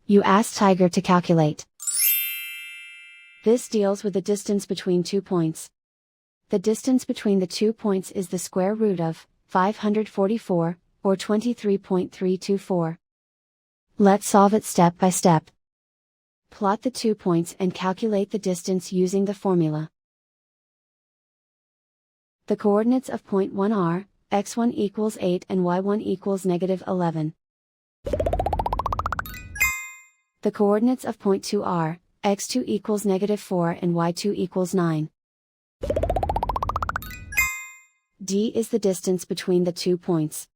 You ask Tiger to calculate. This deals with the distance between 2 points. The distance between the 2 points is the square root of 544, or 23.324. Let's solve it step by step. Plot the 2 points and calculate the distance using the formula. The coordinates of point 1 are, x1 equals 8 and y1 equals -11. The coordinates of point 2 are, x2 equals -4 and y2 equals 9. D is the distance between the 2 points.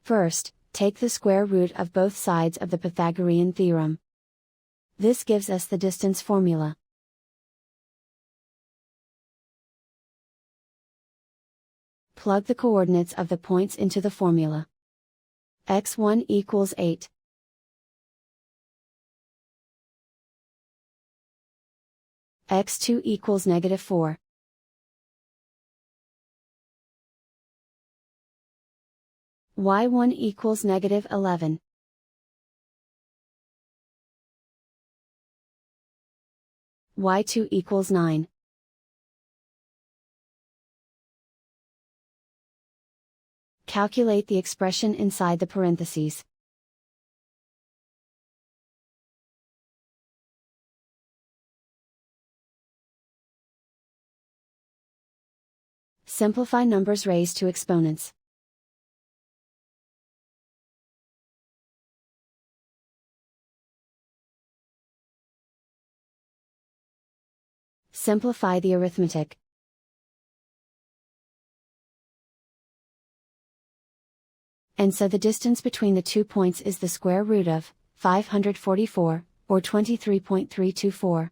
First, take the square root of both sides of the Pythagorean theorem. This gives us the distance formula. Plug the coordinates of the points into the formula. x1 equals 8. x2 equals -4. y1 equals -11. y2 equals 9. Calculate the expression inside the parentheses. Simplify numbers raised to exponents. Simplify the arithmetic. And so the distance between the 2 points is the square root of 544, or 23.324.